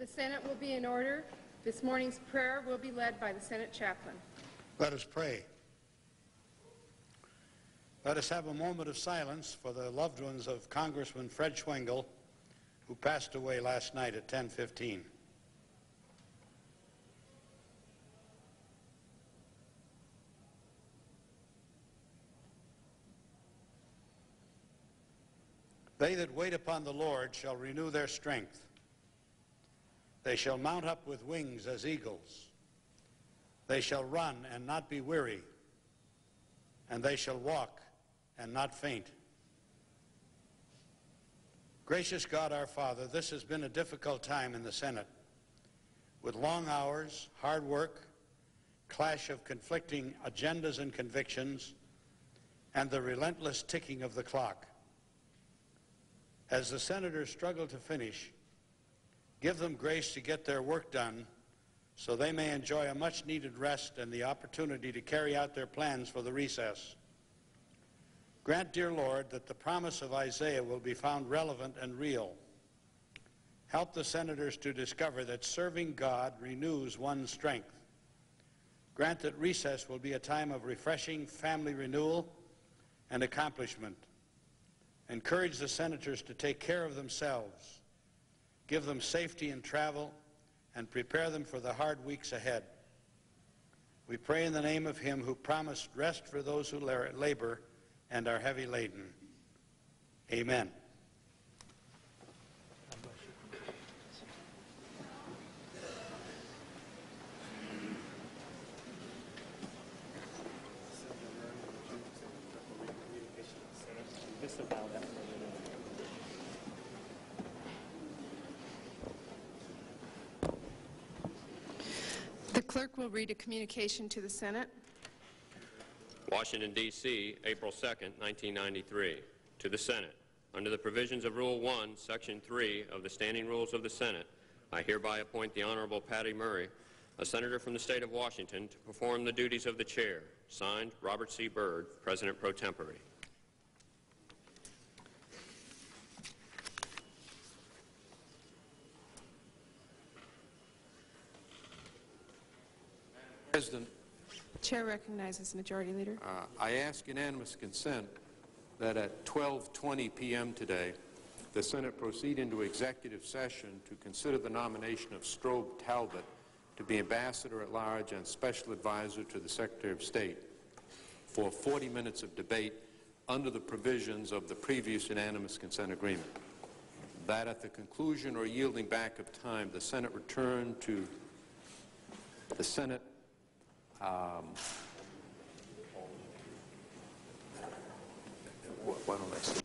The Senate will be in order. This morning's prayer will be led by the Senate chaplain. Let us pray. Let us have a moment of silence for the loved ones of Congressman Fred Schwengel, who passed away last night at 10:15. They that wait upon the Lord shall renew their strength. They shall mount up with wings as eagles. They shall run and not be weary, and they shall walk and not faint. Gracious God, our Father, this has been a difficult time in the Senate, with long hours, hard work, clash of conflicting agendas and convictions, and the relentless ticking of the clock. As the senators struggle to finish, give them grace to get their work done so they may enjoy a much-needed rest and the opportunity to carry out their plans for the recess. Grant, dear Lord, that the promise of Isaiah will be found relevant and real. Help the senators to discover that serving God renews one's strength. Grant that recess will be a time of refreshing family renewal and accomplishment. Encourage the senators to take care of themselves, give them safety in travel, and prepare them for the hard weeks ahead. We pray in the name of Him who promised rest for those who labor and are heavy laden. Amen. The clerk will read a communication to the Senate. Washington, D.C., April 2nd, 1993. To the Senate. Under the provisions of Rule 1, Section 3 of the Standing Rules of the Senate, I hereby appoint the Honorable Patty Murray, a senator from the state of Washington, to perform the duties of the chair. Signed, Robert C. Byrd, President Pro Tempore. President, Chair recognizes Majority Leader. I ask unanimous consent that at 12:20 p.m. today, the Senate proceed into executive session to consider the nomination of Strobe Talbot to be Ambassador at Large and Special Advisor to the Secretary of State for 40 minutes of debate under the provisions of the previous unanimous consent agreement. That at the conclusion or yielding back of time, the Senate return to the Senate why don't I see?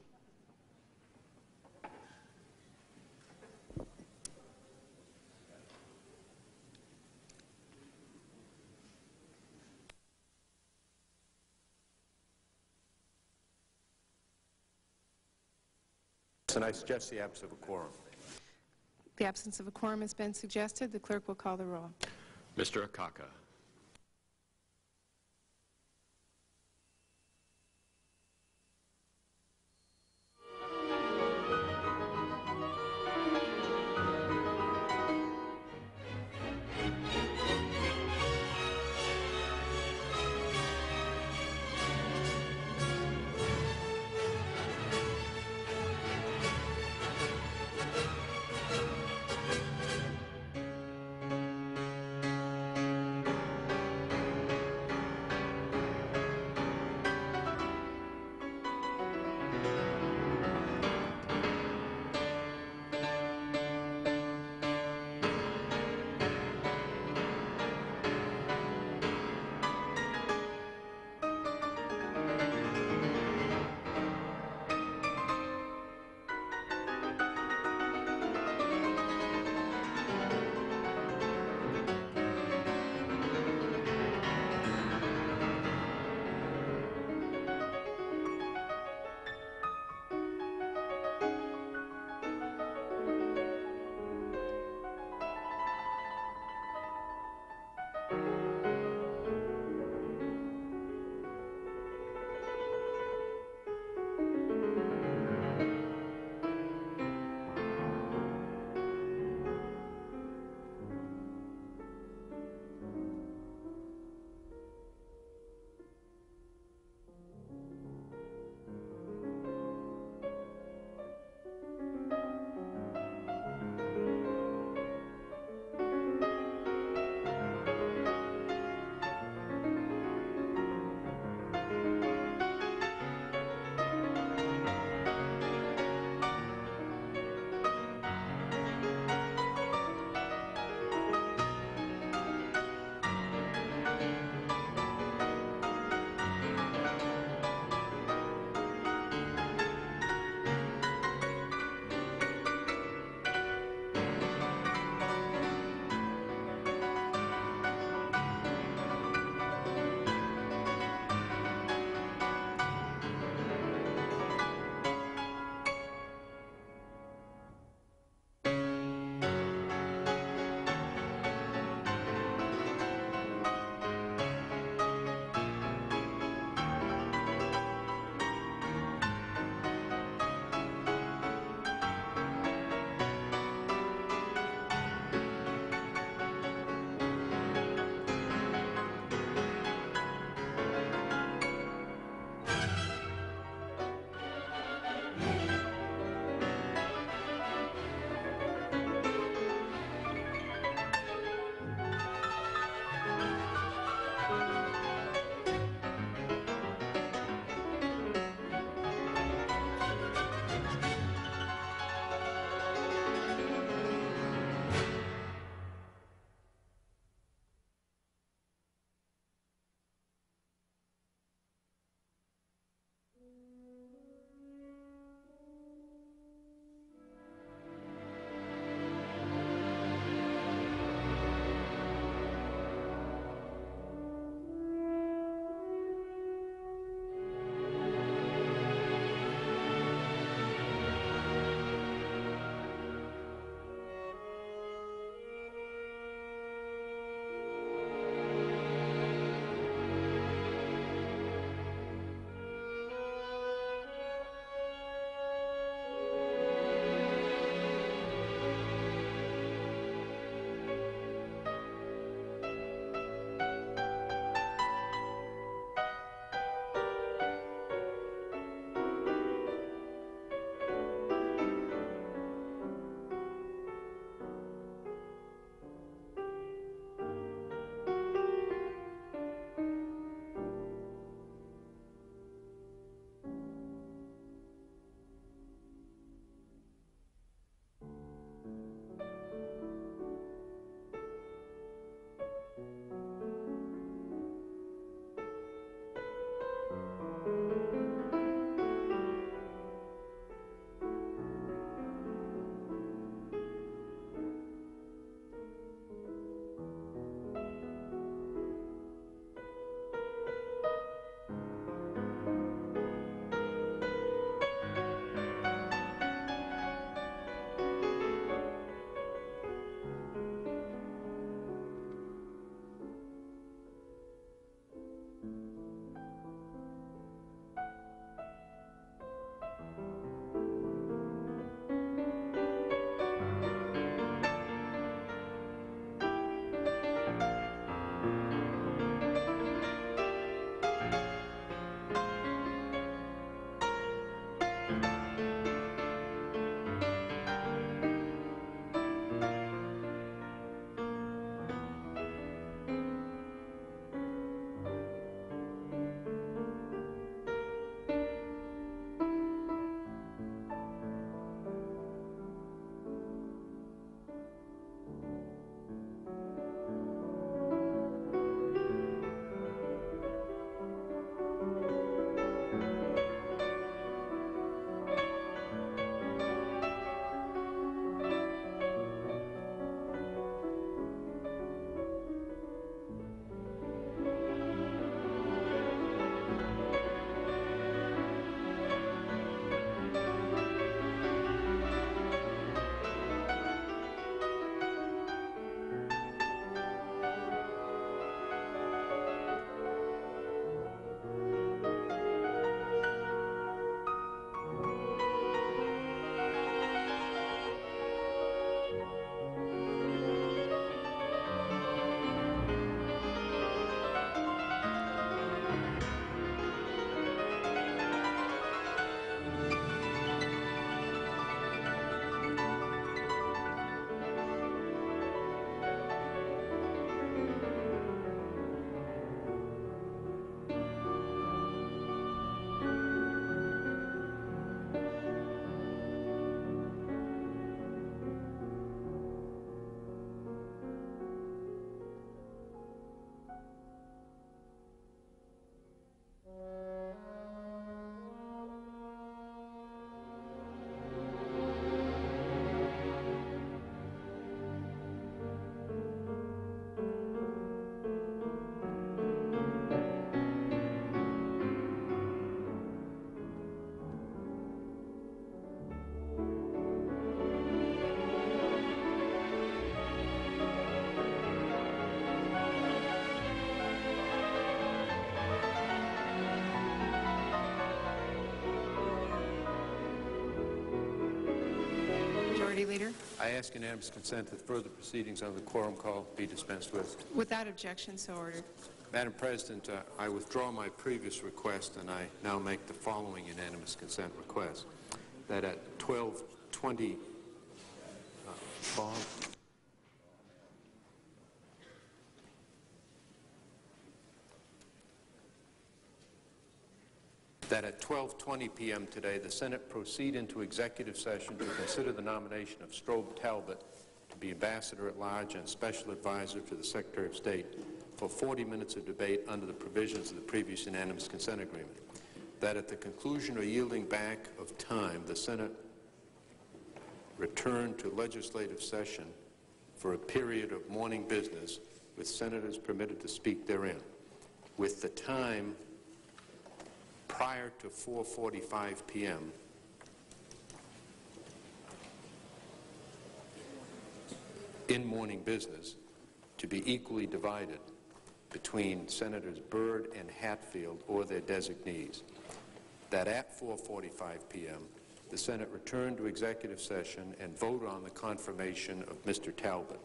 And I suggest the absence of a quorum. The absence of a quorum has been suggested. The clerk will call the roll. Mr. Akaka. Leader. I ask unanimous consent that further proceedings on the quorum call be dispensed with. Without objection, so ordered. Madam President, I withdraw my previous request, and I now make the following unanimous consent request, that at 12:20, that at 12:20 p.m. today, the Senate proceed into executive session to consider the nomination of Strobe Talbot to be Ambassador at Large and Special Advisor to the Secretary of State for 40 minutes of debate under the provisions of the previous unanimous consent agreement. That at the conclusion or yielding back of time, the Senate return to legislative session for a period of morning business, with senators permitted to speak therein, with the time prior to 4:45 p.m. in morning business to be equally divided between Senators Byrd and Hatfield or their designees. That at 4:45 p.m. the Senate return to executive session and vote on the confirmation of Mr. Talbot.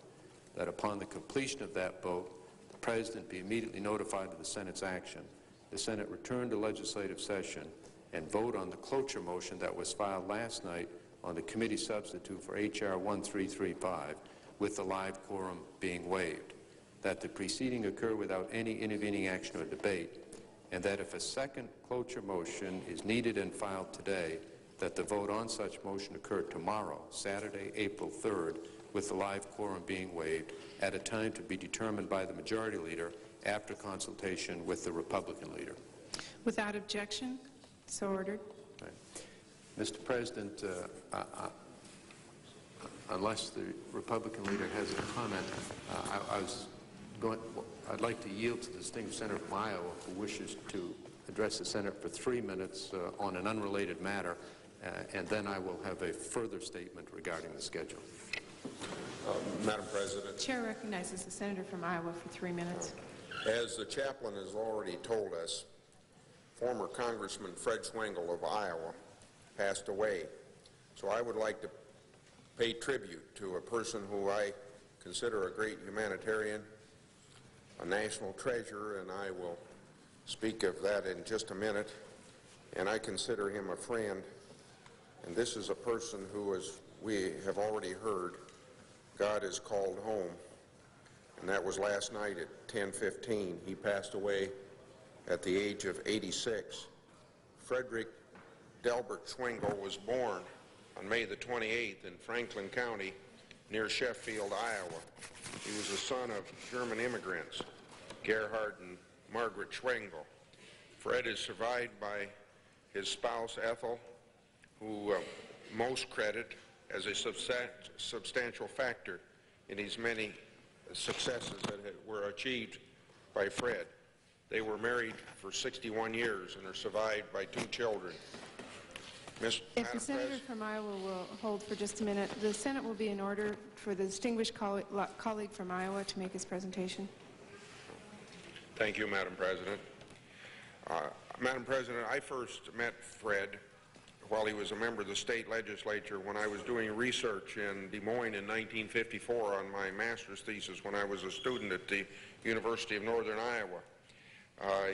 That upon the completion of that vote, the President be immediately notified of the Senate's action. The Senate return to legislative session and vote on the cloture motion that was filed last night on the committee substitute for H.R. 1335, with the live quorum being waived. That the proceeding occur without any intervening action or debate, and that if a second cloture motion is needed and filed today, that the vote on such motion occur tomorrow, Saturday, April 3rd, with the live quorum being waived at a time to be determined by the Majority Leader after consultation with the Republican Leader. Without objection, so ordered. Right. Mr. President, unless the Republican Leader has a comment, I'd like to yield to the distinguished Senator from Iowa who wishes to address the Senate for 3 minutes on an unrelated matter, and then I will have a further statement regarding the schedule. Madam President, Chair recognizes the Senator from Iowa for 3 minutes. as the chaplain has already told us, former Congressman Fred Schwengel of Iowa passed away. So I would like to pay tribute to a person who I consider a great humanitarian, a national treasure, and I will speak of that in just a minute. And I consider him a friend. And this is a person who, as we have already heard, God has called home. And that was last night at 10:15. He passed away at the age of 86. Frederick Delbert Schwengel was born on May the 28th in Franklin County near Sheffield, Iowa. He was the son of German immigrants, Gerhard and Margaret Schwengel. Fred is survived by his spouse, Ethel, who most credit as a substantial factor in his many successes that were achieved by Fred. They were married for 61 years and are survived by 2 children. If the Senator from Iowa will hold for just a minute, the Senate will be in order for the distinguished colleague from Iowa to make his presentation. Thank you, Madam President. Madam President, I first met Fred while he was a member of the state legislature when I was doing research in Des Moines in 1954 on my master's thesis when I was a student at the University of Northern Iowa.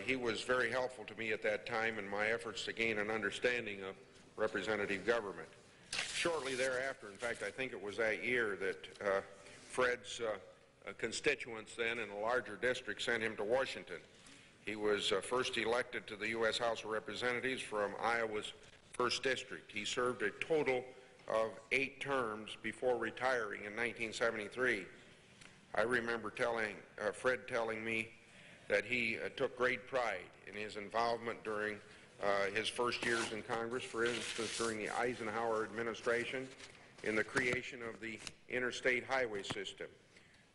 He was very helpful to me at that time in my efforts to gain an understanding of representative government. Shortly thereafter, in fact, I think it was that year that Fred's constituents then in a larger district sent him to Washington. He was first elected to the U.S. House of Representatives from Iowa's 1st District. He served a total of 8 terms before retiring in 1973. I remember Fred telling me that he took great pride in his involvement during his first years in Congress, for instance, during the Eisenhower administration, in the creation of the interstate highway system.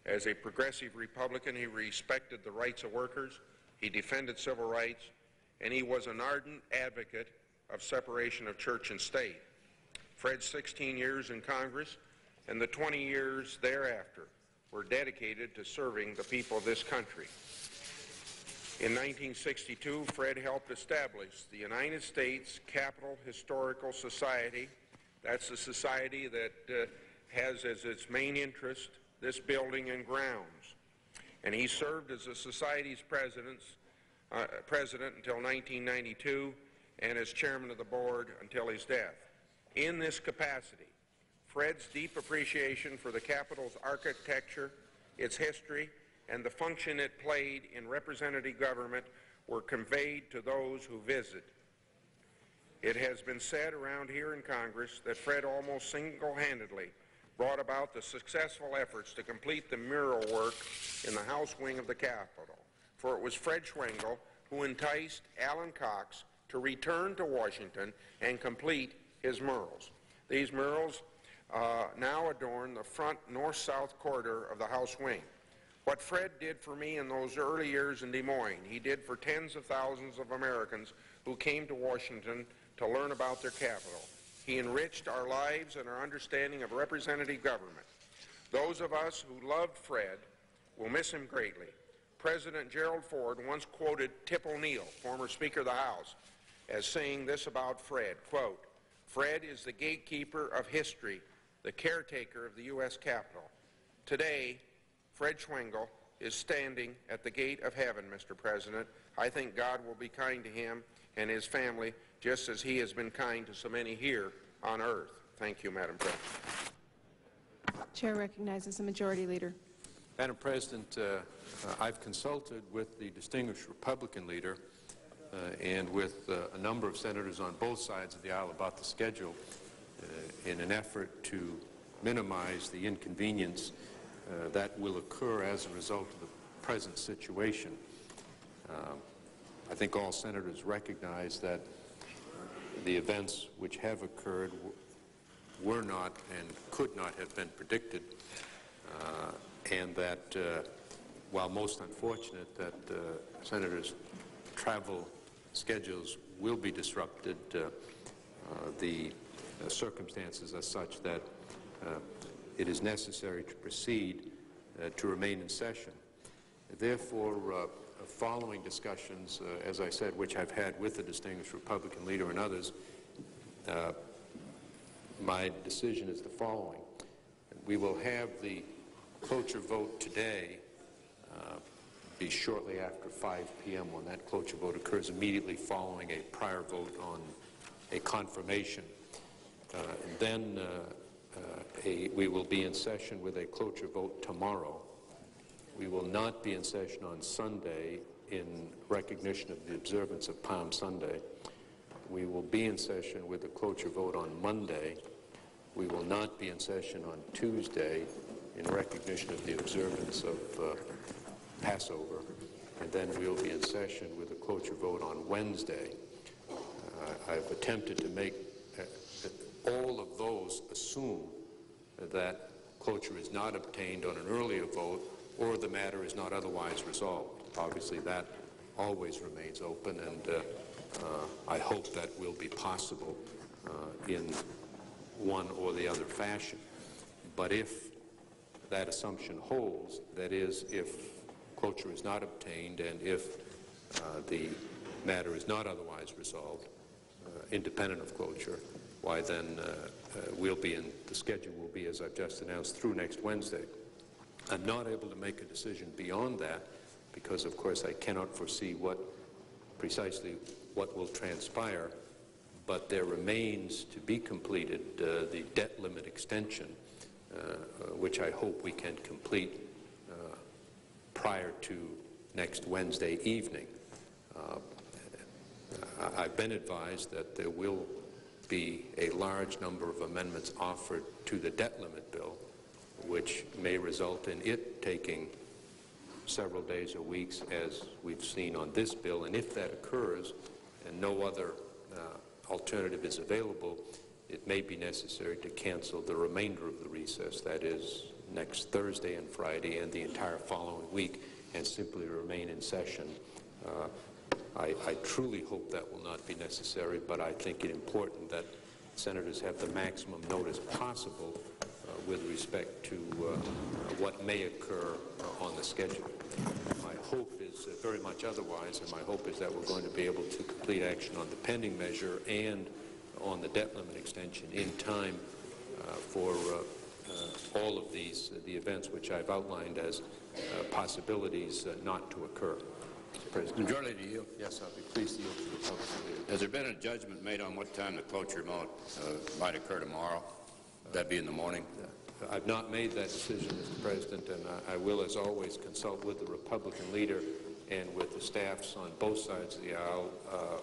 As a progressive Republican, he respected the rights of workers, he defended civil rights, and he was an ardent advocate of separation of church and state. Fred's 16 years in Congress and the 20 years thereafter were dedicated to serving the people of this country. In 1962, Fred helped establish the United States Capitol Historical Society. That's the society that has as its main interest this building and grounds, and he served as the Society's president until 1992 and as chairman of the board until his death. In this capacity, Fred's deep appreciation for the Capitol's architecture, its history, and the function it played in representative government were conveyed to those who visit. It has been said around here in Congress that Fred almost single-handedly brought about the successful efforts to complete the mural work in the House wing of the Capitol, for it was Fred Schwengel who enticed Alan Cox to return to Washington and complete his murals. These murals now adorn the front north-south corridor of the House wing. What Fred did for me in those early years in Des Moines, he did for tens of thousands of Americans who came to Washington to learn about their capital. He enriched our lives and our understanding of representative government. Those of us who loved Fred will miss him greatly. President Gerald Ford once quoted Tip O'Neill, former Speaker of the House, as saying this about Fred, quote, "Fred is the gatekeeper of history, the caretaker of the U.S. Capitol." Today, Fred Schwengel is standing at the gate of heaven, Mr. President. I think God will be kind to him and his family, just as he has been kind to so many here on earth. Thank you, Madam President. Chair recognizes the Majority Leader. Madam President, I've consulted with the distinguished Republican leader and with a number of senators on both sides of the aisle about the schedule in an effort to minimize the inconvenience that will occur as a result of the present situation. I think all senators recognize that the events which have occurred were not and could not have been predicted, and that while most unfortunate that senators' travel schedules will be disrupted, the circumstances are such that it is necessary to proceed to remain in session. Therefore, following discussions, as I said, which I've had with the distinguished Republican leader and others, my decision is the following. We will have the cloture vote today be shortly after 5 p.m. when that cloture vote occurs, immediately following a prior vote on a confirmation. And then we will be in session with a cloture vote tomorrow. We will not be in session on Sunday in recognition of the observance of Palm Sunday. We will be in session with a cloture vote on Monday. We will not be in session on Tuesday in recognition of the observance of Passover. And then we will be in session with a cloture vote on Wednesday. I've attempted to make all of those assume that cloture is not obtained on an earlier vote or the matter is not otherwise resolved. Obviously, that always remains open, and I hope that will be possible in one or the other fashion. But if that assumption holds, that is, if cloture is not obtained and if the matter is not otherwise resolved, independent of cloture, why then the schedule will be, as I've just announced, through next Wednesday. I'm not able to make a decision beyond that because, of course, I cannot foresee precisely what will transpire, but there remains to be completed the debt limit extension, which I hope we can complete prior to next Wednesday evening. I've been advised that there will be a large number of amendments offered to the debt limit bill, which may result in it taking several days or weeks, as we've seen on this bill. And if that occurs and no other alternative is available, it may be necessary to cancel the remainder of the recess, that is, next Thursday and Friday and the entire following week, and simply remain in session. I truly hope that will not be necessary, but I think it important that senators have the maximum notice possible with respect to what may occur on the schedule. My hope is very much otherwise, and my hope is that we're going to be able to complete action on the pending measure and on the debt limit extension in time for all of these, the events which I've outlined as possibilities not to occur. Mr. President. Majority to yield. Yes, I'll be pleased to yield to the Republican leader. Has there been a judgment made on what time the cloture might occur tomorrow? Would that be in the morning? I've not made that decision, Mr. President, and I will, as always, consult with the Republican leader and with the staffs on both sides of the aisle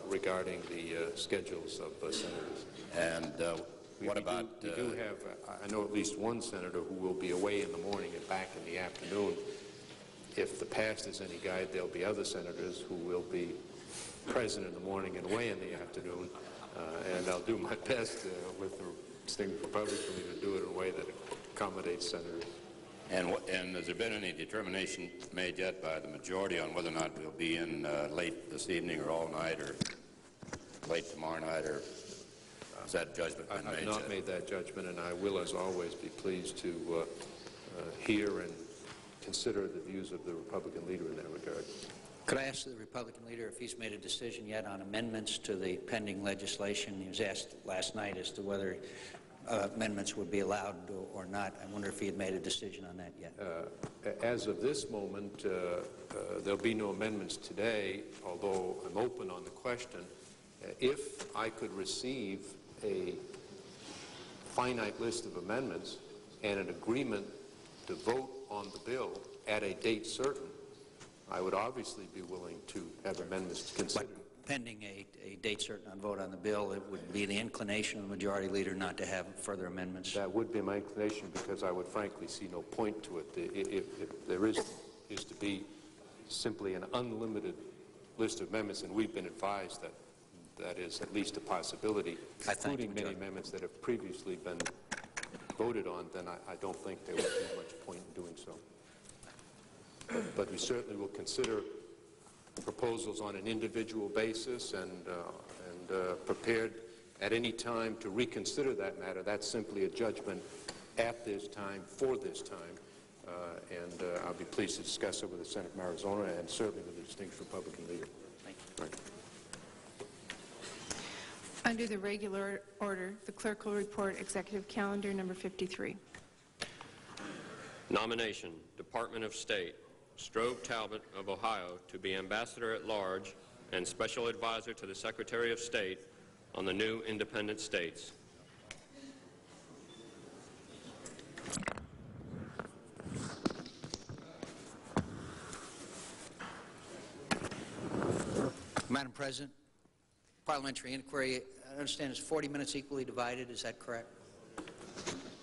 regarding the schedules of senators. And what about... We do have, I know at least one senator who will be away in the morning and back in the afternoon. If the past is any guide, there'll be other senators who will be present in the morning and away in the afternoon, and I'll do my best with the distinguished Republican leader to do it in a way that accommodates senators. And has there been any determination made yet by the majority on whether or not we'll be in late this evening or all night or late tomorrow night, or has that judgment been made? I have not made that judgment, and I will, as always, be pleased to hear and consider the views of the Republican leader in that regard. Could I ask the Republican leader if he's made a decision yet on amendments to the pending legislation? He was asked last night as to whether amendments would be allowed or not. I wonder if he had made a decision on that yet. As of this moment, there'll be no amendments today, although I'm open on the question. If I could receive a finite list of amendments and an agreement to vote on the bill at a date certain, I would obviously be willing to have amendments considered. But pending a date certain on vote on the bill, it would be the inclination of the majority leader not to have further amendments? That would be my inclination, because I would frankly see no point to it. If there is to be simply an unlimited list of amendments, and we've been advised that that is at least a possibility, including many amendments that have previously been voted on, then I don't think there would be much point in doing so. But we certainly will consider proposals on an individual basis and prepared at any time to reconsider that matter. That's simply a judgment at this time, for this time, and I'll be pleased to discuss it with the Senator from Arizona and certainly with the distinguished Republican leader. Thank you. Right. Under the regular order, the clerk will report executive calendar number 53. Nomination, Department of State, Strobe Talbot of Ohio to be Ambassador at Large and Special Advisor to the Secretary of State on the new independent states. Madam President, parliamentary inquiry, I understand it's 40 minutes equally divided. Is that correct?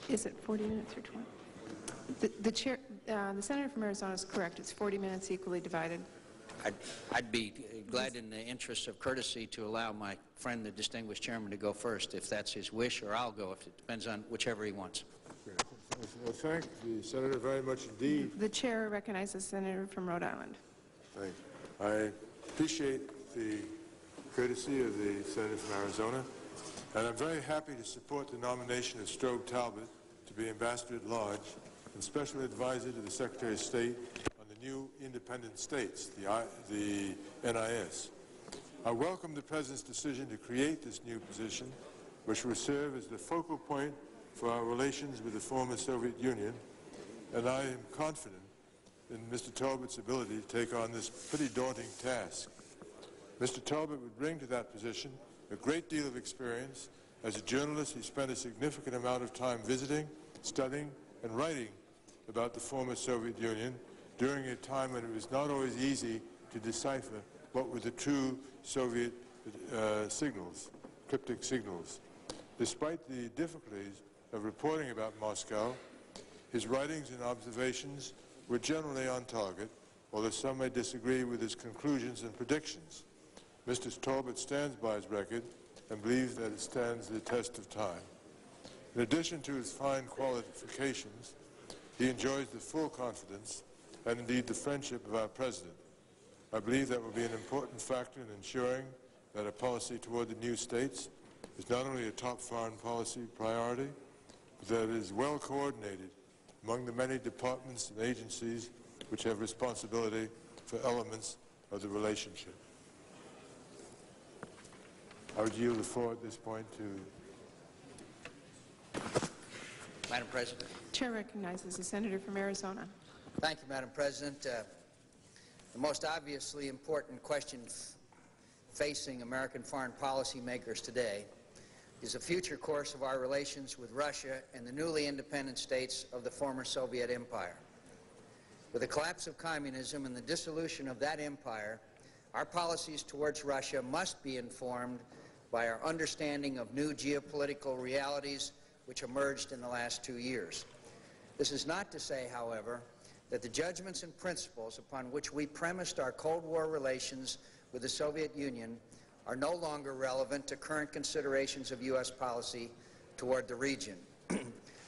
Is it 40 minutes or 20? The chair, the senator from Arizona is correct. It's 40 minutes equally divided. I'd be glad, in the interest of courtesy, to allow my friend, the distinguished chairman, to go first, if that's his wish, or I'll go, if it depends on whichever he wants. Well, thank the senator very much indeed. The chair recognizes the senator from Rhode Island. Thank you. I appreciate the courtesy of the senator from Arizona, and I'm very happy to support the nomination of Strobe Talbot to be Ambassador at Large and Special Advisor to the Secretary of State on the new independent states, the NIS. I welcome the President's decision to create this new position, which will serve as the focal point for our relations with the former Soviet Union, and I am confident in Mr. Talbot's ability to take on this pretty daunting task. Mr. Talbot would bring to that position a great deal of experience. As a journalist, he spent a significant amount of time visiting, studying, and writing about the former Soviet Union during a time when it was not always easy to decipher what were the true Soviet signals, cryptic signals. Despite the difficulties of reporting about Moscow, his writings and observations were generally on target, although some may disagree with his conclusions and predictions. Mr. Talbot stands by his record and believes that it stands the test of time. In addition to his fine qualifications, he enjoys the full confidence and indeed the friendship of our President. I believe that will be an important factor in ensuring that a policy toward the new states is not only a top foreign policy priority, but that it is well coordinated among the many departments and agencies which have responsibility for elements of the relationship. I would yield the floor at this point to... Madam President. Chair recognizes the senator from Arizona. Thank you, Madam President. The most obviously important question facing American foreign policy makers today is the future course of our relations with Russia and the newly independent states of the former Soviet Empire. With the collapse of communism and the dissolution of that empire, our policies towards Russia must be informed by our understanding of new geopolitical realities which emerged in the last 2 years. This is not to say, however, that the judgments and principles upon which we premised our Cold War relations with the Soviet Union are no longer relevant to current considerations of U.S. policy toward the region.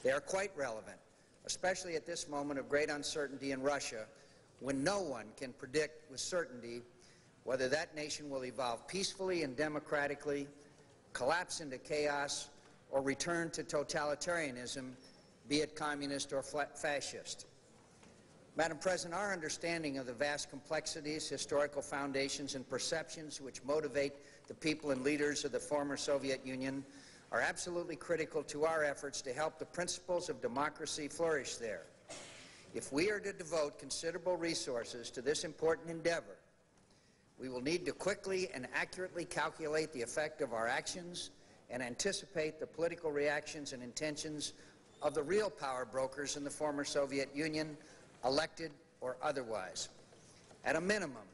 They are quite relevant, especially at this moment of great uncertainty in Russia, when no one can predict with certainty whether that nation will evolve peacefully and democratically, collapse into chaos, or return to totalitarianism, be it communist or fascist. Madam President, our understanding of the vast complexities, historical foundations, and perceptions which motivate the people and leaders of the former Soviet Union are absolutely critical to our efforts to help the principles of democracy flourish there. If we are to devote considerable resources to this important endeavor, we will need to quickly and accurately calculate the effect of our actions and anticipate the political reactions and intentions of the real power brokers in the former Soviet Union, elected or otherwise. At a minimum,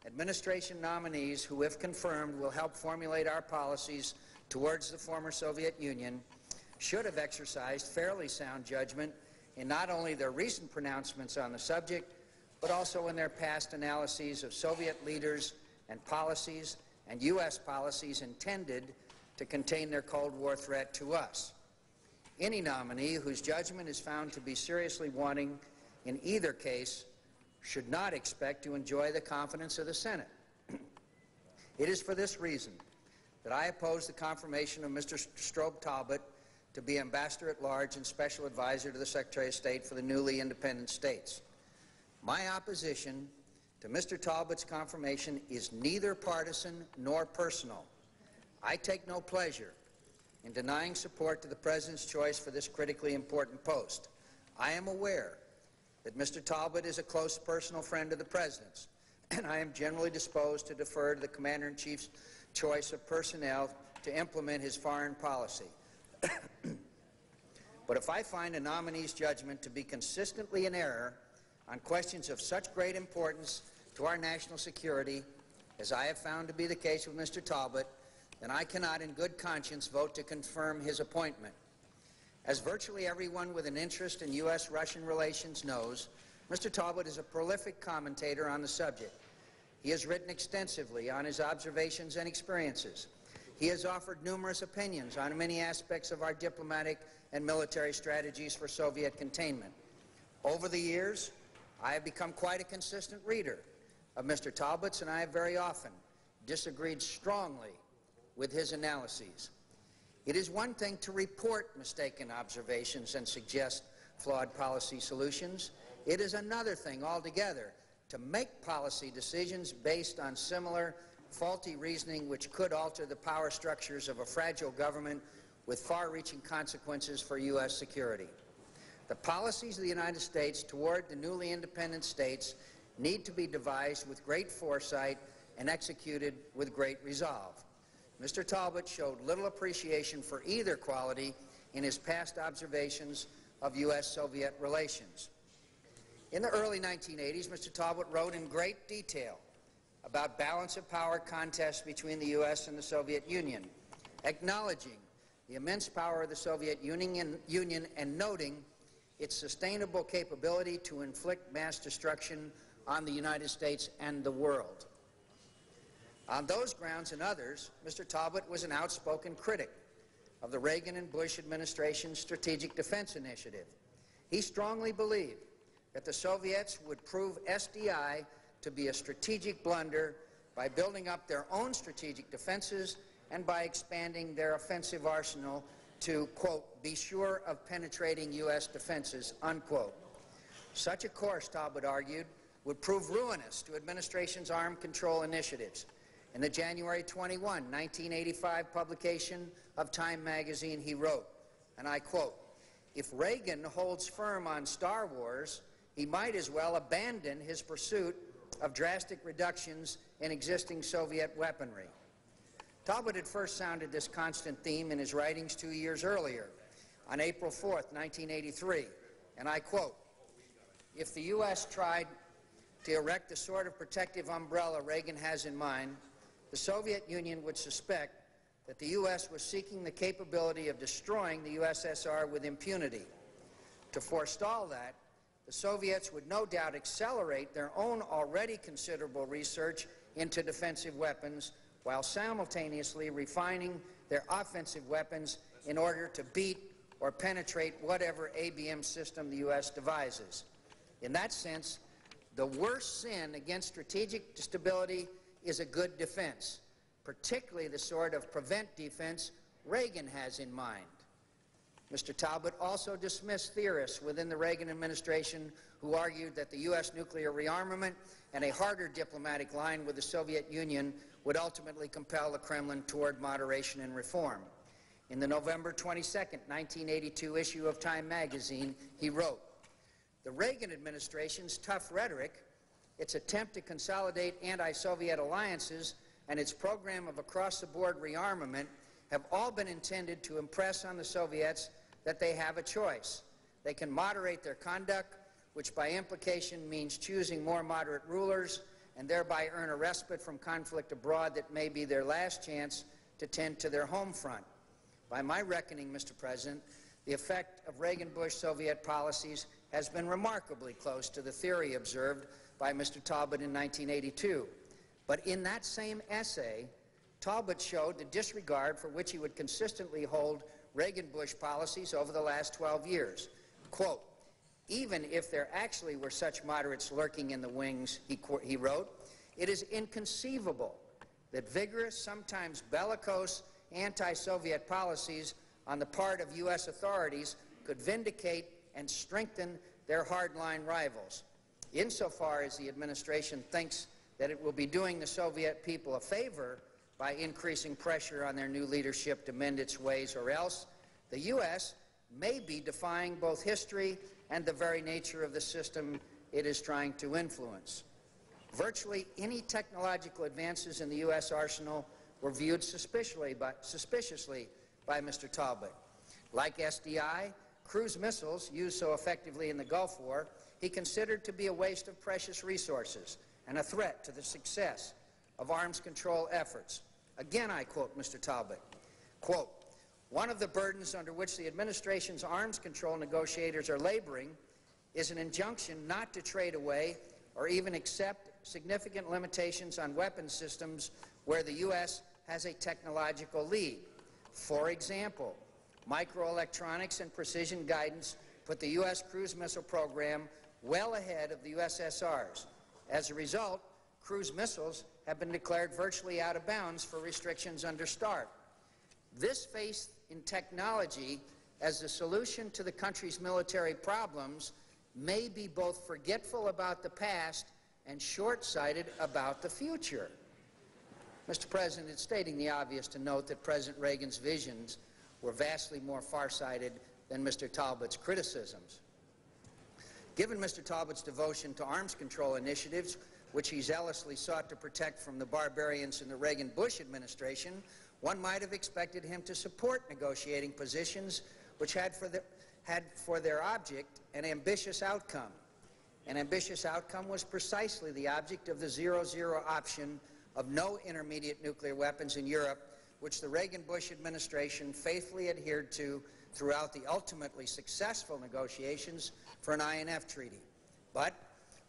administration nominees who, if confirmed, will help formulate our policies towards the former Soviet Union should have exercised fairly sound judgment in not only their recent pronouncements on the subject, but also in their past analyses of Soviet leaders and policies and U.S. policies intended to contain their Cold War threat to us. Any nominee whose judgment is found to be seriously wanting in either case should not expect to enjoy the confidence of the Senate. It is for this reason that I oppose the confirmation of Mr. Strobe Talbott to be Ambassador at Large and Special Advisor to the Secretary of State for the newly independent states. My opposition to Mr. Talbott's confirmation is neither partisan nor personal. I take no pleasure in denying support to the President's choice for this critically important post. I am aware that Mr. Talbott is a close personal friend of the President's, and I am generally disposed to defer to the Commander-in-Chief's choice of personnel to implement his foreign policy. But if I find a nominee's judgment to be consistently in error on questions of such great importance to our national security, as I have found to be the case with Mr. Talbott, then I cannot in good conscience vote to confirm his appointment. As virtually everyone with an interest in U.S.-Russian relations knows, Mr. Talbott is a prolific commentator on the subject. He has written extensively on his observations and experiences. He has offered numerous opinions on many aspects of our diplomatic and military strategies for Soviet containment. Over the years, I have become quite a consistent reader of Mr. Talbott's, and I have very often disagreed strongly with his analyses. It is one thing to report mistaken observations and suggest flawed policy solutions. It is another thing altogether to make policy decisions based on similar faulty reasoning which could alter the power structures of a fragile government with far-reaching consequences for U.S. security. The policies of the United States toward the newly independent states need to be devised with great foresight and executed with great resolve. Mr. Talbott showed little appreciation for either quality in his past observations of U.S.-Soviet relations. In the early 1980s, Mr. Talbott wrote in great detail about balance of power contests between the U.S. and the Soviet Union, acknowledging the immense power of the Soviet Union and noting its sustainable capability to inflict mass destruction on the United States and the world. On those grounds and others, Mr. Talbott was an outspoken critic of the Reagan and Bush administration's Strategic Defense Initiative. He strongly believed that the Soviets would prove SDI to be a strategic blunder by building up their own strategic defenses and by expanding their offensive arsenal to, quote, be sure of penetrating U.S. defenses, unquote. Such a course, Talbott argued, would prove ruinous to administration's armed control initiatives. In the January 21, 1985 publication of Time magazine, he wrote, and I quote, if Reagan holds firm on Star Wars, he might as well abandon his pursuit of drastic reductions in existing Soviet weaponry. Talbot had first sounded this constant theme in his writings 2 years earlier, on April 4th, 1983, and I quote, "If the U.S. tried to erect the sort of protective umbrella Reagan has in mind, the Soviet Union would suspect that the U.S. was seeking the capability of destroying the USSR with impunity. To forestall that, the Soviets would no doubt accelerate their own already considerable research into defensive weapons while simultaneously refining their offensive weapons in order to beat or penetrate whatever ABM system the U.S. devises. In that sense, the worst sin against strategic stability is a good defense, particularly the sort of prevent defense Reagan has in mind." Mr. Talbot also dismissed theorists within the Reagan administration who argued that the U.S. nuclear rearmament and a harder diplomatic line with the Soviet Union would ultimately compel the Kremlin toward moderation and reform. In the November 22, 1982 issue of Time magazine, he wrote, "The Reagan administration's tough rhetoric, its attempt to consolidate anti-Soviet alliances, and its program of across-the-board rearmament have all been intended to impress on the Soviets that they have a choice. They can moderate their conduct, which by implication means choosing more moderate rulers, and thereby earn a respite from conflict abroad that may be their last chance to tend to their home front. By my reckoning, Mr. President, the effect of Reagan-Bush Soviet policies has been remarkably close to the theory observed by Mr. Talbot in 1982. But in that same essay, Talbot showed the disregard for which he would consistently hold Reagan-Bush policies over the last 12 years. Quote, even if there actually were such moderates lurking in the wings, he wrote, it is inconceivable that vigorous, sometimes bellicose, anti-Soviet policies on the part of U.S. authorities could vindicate and strengthen their hardline rivals. Insofar as the administration thinks that it will be doing the Soviet people a favor by increasing pressure on their new leadership to mend its ways, or else the U.S. may be defying both history and the very nature of the system it is trying to influence. Virtually any technological advances in the U.S. arsenal were viewed suspiciously by Mr. Talbot. Like SDI, cruise missiles used so effectively in the Gulf War, he considered to be a waste of precious resources and a threat to the success of arms control efforts. Again, I quote Mr. Talbot, quote, one of the burdens under which the administration's arms control negotiators are laboring is an injunction not to trade away or even accept significant limitations on weapons systems where the U.S. has a technological lead. For example, microelectronics and precision guidance put the U.S. cruise missile program well ahead of the USSR's. As a result, cruise missiles have been declared virtually out of bounds for restrictions under START. This faith in technology as the solution to the country's military problems may be both forgetful about the past and short-sighted about the future. Mr. President, it's stating the obvious to note that President Reagan's visions were vastly more far-sighted than Mr. Talbot's criticisms. Given Mr. Talbot's devotion to arms control initiatives, which he zealously sought to protect from the barbarians in the Reagan-Bush administration, one might have expected him to support negotiating positions which had for their object an ambitious outcome. An ambitious outcome was precisely the object of the 0-0 option of no intermediate nuclear weapons in Europe, which the Reagan-Bush administration faithfully adhered to throughout the ultimately successful negotiations for an INF treaty. But,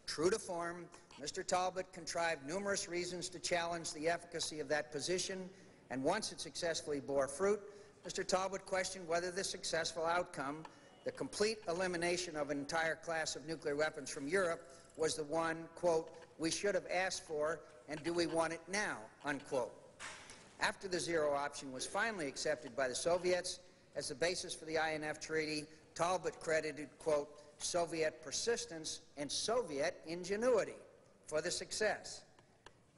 true to form, Mr. Talbot contrived numerous reasons to challenge the efficacy of that position, and once it successfully bore fruit, Mr. Talbot questioned whether the successful outcome, the complete elimination of an entire class of nuclear weapons from Europe, was the one, quote, we should have asked for, and do we want it now, unquote. After the zero option was finally accepted by the Soviets as the basis for the INF treaty, Talbot credited, quote, Soviet persistence and Soviet ingenuity for the success.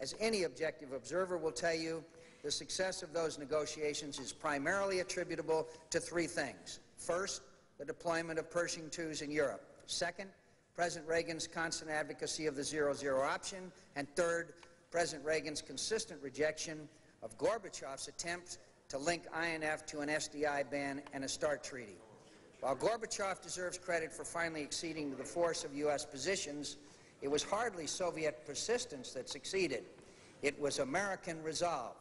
As any objective observer will tell you, the success of those negotiations is primarily attributable to three things. First, the deployment of Pershing IIs in Europe. Second, President Reagan's constant advocacy of the 0-0 option. And third, President Reagan's consistent rejection of Gorbachev's attempts to link INF to an SDI ban and a START treaty. While Gorbachev deserves credit for finally acceding to the force of U.S. positions, it was hardly Soviet persistence that succeeded. It was American resolve.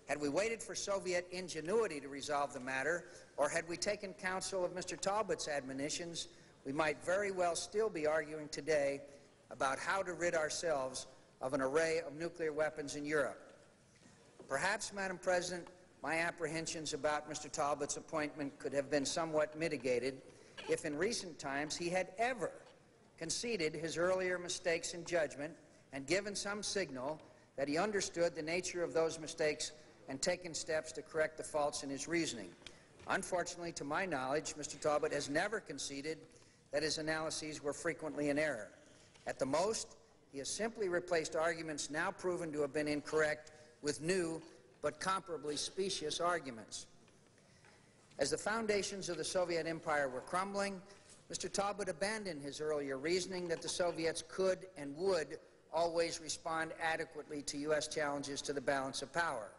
Had we waited for Soviet ingenuity to resolve the matter, or had we taken counsel of Mr. Talbot's admonitions, we might very well still be arguing today about how to rid ourselves of an array of nuclear weapons in Europe. Perhaps, Madam President, my apprehensions about Mr. Talbot's appointment could have been somewhat mitigated if in recent times he had ever conceded his earlier mistakes in judgment and given some signal that he understood the nature of those mistakes and taken steps to correct the faults in his reasoning. Unfortunately, to my knowledge, Mr. Talbot has never conceded that his analyses were frequently in error. At the most, he has simply replaced arguments now proven to have been incorrect with new but comparably specious arguments. As the foundations of the Soviet Empire were crumbling, Mr. Talbot abandoned his earlier reasoning that the Soviets could and would always respond adequately to U.S. challenges to the balance of power.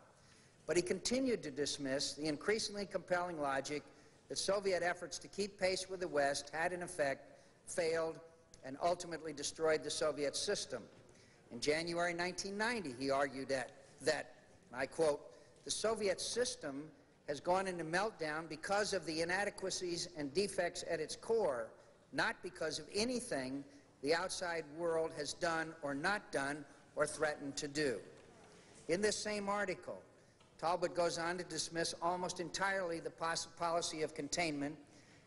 But he continued to dismiss the increasingly compelling logic that Soviet efforts to keep pace with the West had, in effect, failed and ultimately destroyed the Soviet system. In January 1990, he argued that, and I quote, "The Soviet system has gone into meltdown because of the inadequacies and defects at its core, not because of anything the outside world has done or not done or threatened to do." In this same article, Talbot goes on to dismiss almost entirely the policy of containment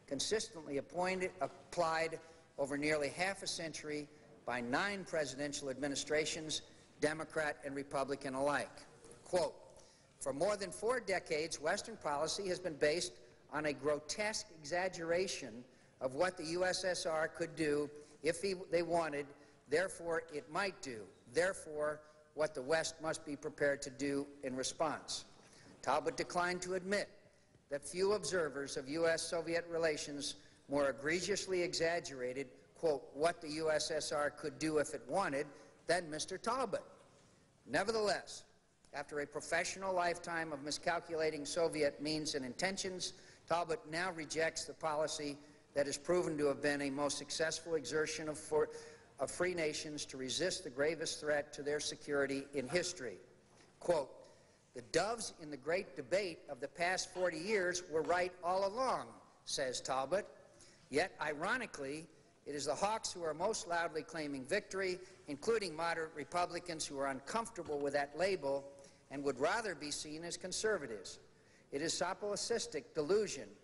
consistently applied over nearly half a century by 9 presidential administrations, Democrat and Republican alike. Quote, "For more than 4 decades, Western policy has been based on a grotesque exaggeration of what the USSR could do if they wanted, therefore it might do, therefore what the West must be prepared to do in response." Talbot declined to admit that few observers of U.S.-Soviet relations more egregiously exaggerated, quote, "what the USSR could do if it wanted," than Mr. Talbot. Nevertheless, after a professional lifetime of miscalculating Soviet means and intentions, Talbot now rejects the policy that has proven to have been a most successful exertion of free nations to resist the gravest threat to their security in history. Quote, "The doves in the great debate of the past 40 years were right all along," says Talbot. Yet, ironically, it is the hawks who are most loudly claiming victory, including moderate Republicans who are uncomfortable with that label and would rather be seen as conservatives. It is solipsistic delusion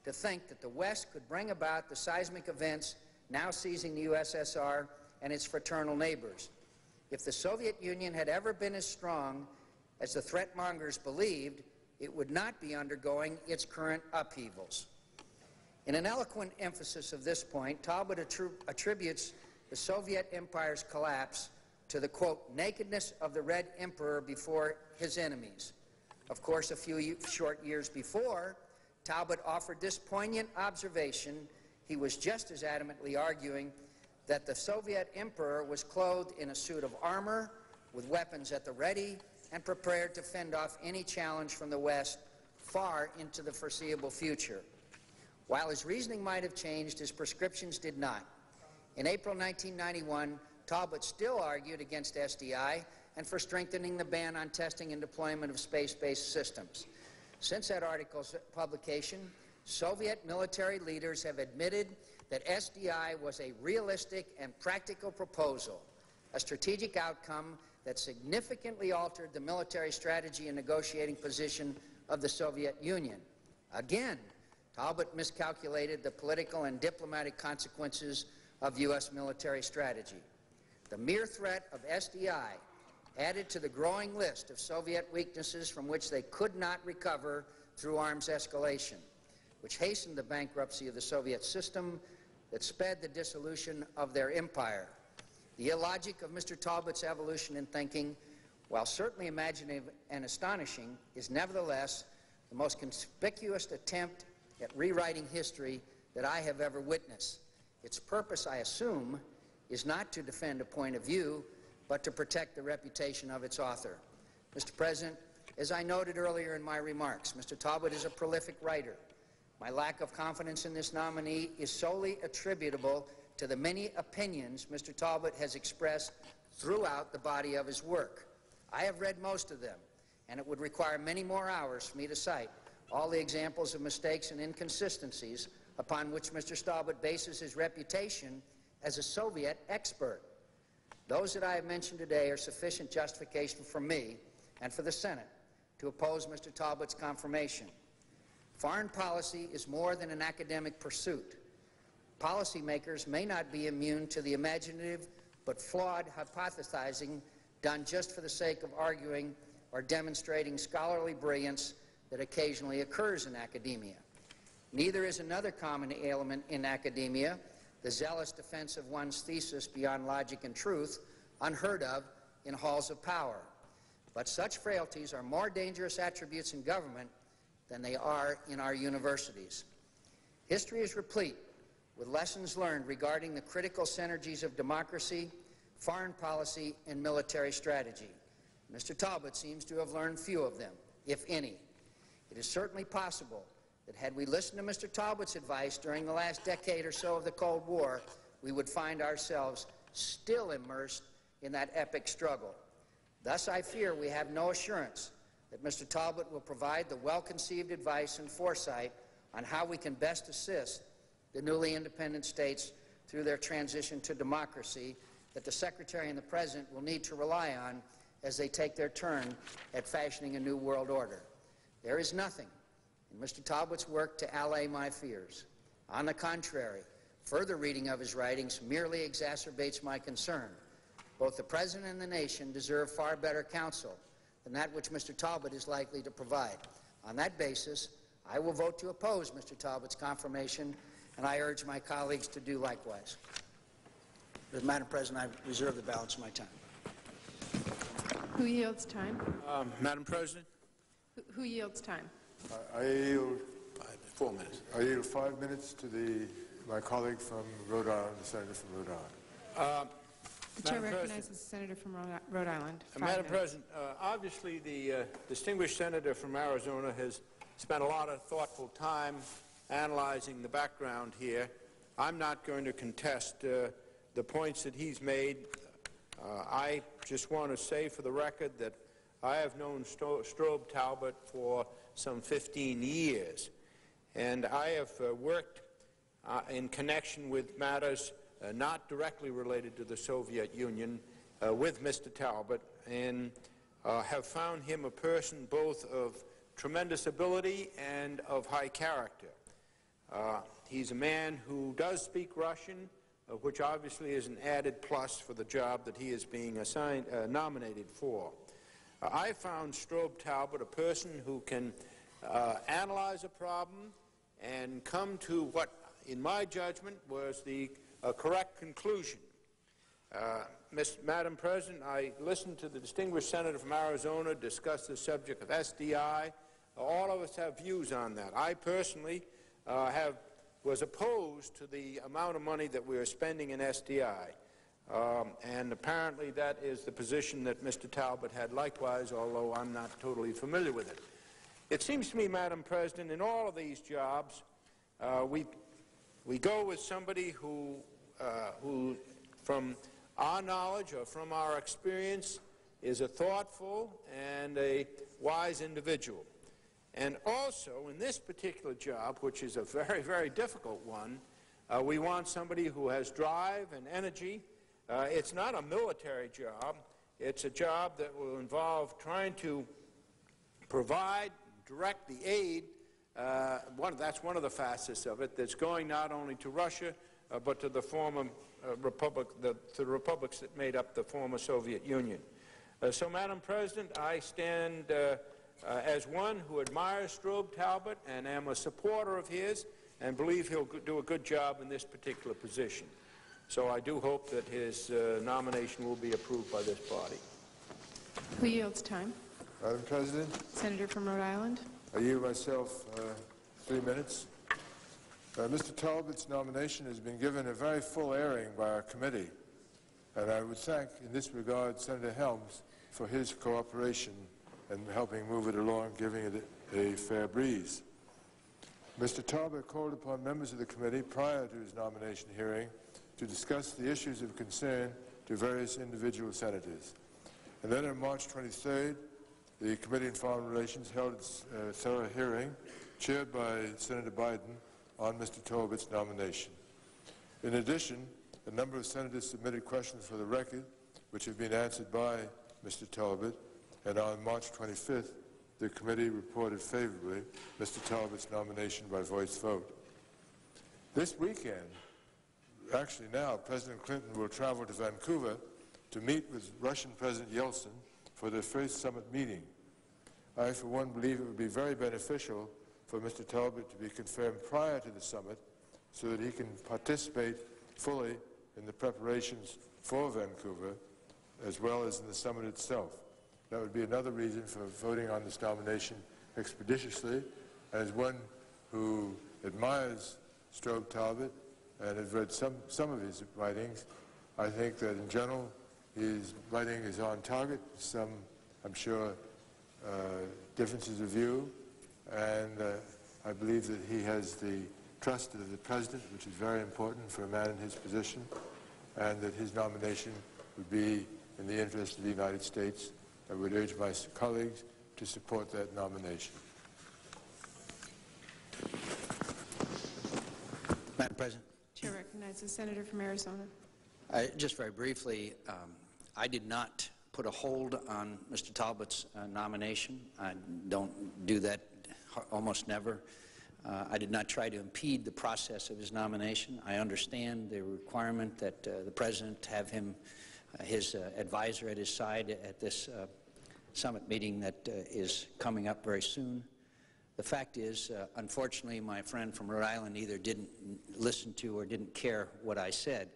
to think that the West could bring about the seismic events now seizing the USSR and its fraternal neighbors. If the Soviet Union had ever been as strong as the threat-mongers believed, it would not be undergoing its current upheavals. In an eloquent emphasis of this point, Talbot attributes the Soviet Empire's collapse to the, quote, "nakedness of the Red Emperor before his enemies." Of course, a few short years before, Talbot offered this poignant observation. He was just as adamantly arguing that the Soviet Emperor was clothed in a suit of armor with weapons at the ready and prepared to fend off any challenge from the West far into the foreseeable future. While his reasoning might have changed, his prescriptions did not. In April 1991, Talbot still argued against SDI and for strengthening the ban on testing and deployment of space-based systems. Since that article's publication, Soviet military leaders have admitted that SDI was a realistic and practical proposal, a strategic outcome that significantly altered the military strategy and negotiating position of the Soviet Union. Again, Talbot miscalculated the political and diplomatic consequences of U.S. military strategy. The mere threat of SDI added to the growing list of Soviet weaknesses from which they could not recover through arms escalation, which hastened the bankruptcy of the Soviet system that sped the dissolution of their empire. The illogic of Mr. Talbot's evolution in thinking, while certainly imaginative and astonishing, is nevertheless the most conspicuous attempt at rewriting history that I have ever witnessed. Its purpose, I assume, is not to defend a point of view, but to protect the reputation of its author. Mr. President, as I noted earlier in my remarks, Mr. Talbot is a prolific writer. My lack of confidence in this nominee is solely attributable to the many opinions Mr. Talbot has expressed throughout the body of his work. I have read most of them, and it would require many more hours for me to cite all the examples of mistakes and inconsistencies upon which Mr. Talbot bases his reputation as a Soviet expert. Those that I have mentioned today are sufficient justification for me and for the Senate to oppose Mr. Talbot's confirmation. Foreign policy is more than an academic pursuit. Policymakers may not be immune to the imaginative but flawed hypothesizing done just for the sake of arguing or demonstrating scholarly brilliance that occasionally occurs in academia. Neither is another common ailment in academia, the zealous defense of one's thesis beyond logic and truth, unheard of in halls of power. But such frailties are more dangerous attributes in government than they are in our universities. History is replete with lessons learned regarding the critical synergies of democracy, foreign policy, and military strategy. Mr. Talbot seems to have learned few of them, if any. It is certainly possible that had we listened to Mr. Talbot's advice during the last decade or so of the Cold War, we would find ourselves still immersed in that epic struggle. Thus, I fear we have no assurance that Mr. Talbot will provide the well-conceived advice and foresight on how we can best assist the newly independent states through their transition to democracy that the Secretary and the President will need to rely on as they take their turn at fashioning a new world order. There is nothing in Mr. Talbot's work to allay my fears. On the contrary, further reading of his writings merely exacerbates my concern. Both the President and the nation deserve far better counsel than that which Mr. Talbot is likely to provide. On that basis, I will vote to oppose Mr. Talbot's confirmation, and I urge my colleagues to do likewise. Madam President, I reserve the balance of my time. Who yields time? Madam President? Who yields time? I yield 4 minutes. I yield 5 minutes to my colleague from Rhode Island, the senator from Rhode Island. The chair recognizes the senator from Rhode Island. Madam President, obviously the distinguished senator from Arizona has spent a lot of thoughtful time analyzing the background here. I'm not going to contest the points that he's made. I just want to say for the record that I have known Strobe Talbot for some 15 years, and I have worked in connection with matters not directly related to the Soviet Union with Mr. Talbot, and have found him a person both of tremendous ability and of high character. He's a man who does speak Russian, which obviously is an added plus for the job that he is being nominated for. I found Strobe Talbot a person who can analyze a problem and come to what, in my judgment, was the correct conclusion. Madam President, I listened to the distinguished senator from Arizona discuss the subject of SDI. All of us have views on that. I personally was opposed to the amount of money that we are spending in SDI. And apparently that is the position that Mr. Talbot had likewise, although I'm not totally familiar with it. It seems to me, Madam President, in all of these jobs, we go with somebody who, from our knowledge or from our experience, is a thoughtful and a wise individual. And also, in this particular job, which is a very, very difficult one, we want somebody who has drive and energy. It's not a military job. It's a job that will involve trying to provide, direct the aid. That's one of the facets of it that's going not only to Russia, but to the former to the republics that made up the former Soviet Union. So, Madam President, I stand as one who admires Strobe Talbot and am a supporter of his and believe he'll do a good job in this particular position. So I do hope that his nomination will be approved by this body. Who yields time? Madam President, Senator from Rhode Island. I yield myself 3 minutes. Mr. Talbot's nomination has been given a very full airing by our committee, and I would thank, in this regard, Senator Helms for his cooperation in helping move it along, giving it a fair breeze. Mr. Talbot called upon members of the committee prior to his nomination hearing to discuss the issues of concern to various individual senators. And then on March 23rd, the Committee on Foreign Relations held its thorough hearing, chaired by Senator Biden, on Mr. Talbot's nomination. In addition, a number of senators submitted questions for the record, which have been answered by Mr. Talbot, and on March 25th, the committee reported favorably Mr. Talbot's nomination by voice vote. This weekend, actually now, President Clinton will travel to Vancouver to meet with Russian President Yeltsin for their first summit meeting. I, for one, believe it would be very beneficial for Mr. Talbot to be confirmed prior to the summit so that he can participate fully in the preparations for Vancouver as well as in the summit itself. That would be another reason for voting on this nomination expeditiously. And as one who admires Strobe Talbot and has read some of his writings, I think that in general his writing is on target. Some, I'm sure, differences of view, and I believe that he has the trust of the President, which is very important for a man in his position, and that his nomination would be in the interest of the United States. I would urge my colleagues to support that nomination. Madam President. Chair recognizes the senator from Arizona. Just very briefly, I did not put a hold on Mr. Talbot's nomination. I don't do that almost never. I did not try to impede the process of his nomination. I understand the requirement that the President have him, his advisor at his side at this summit meeting that is coming up very soon. The fact is, unfortunately, my friend from Rhode Island either didn't listen to or didn't care what I said.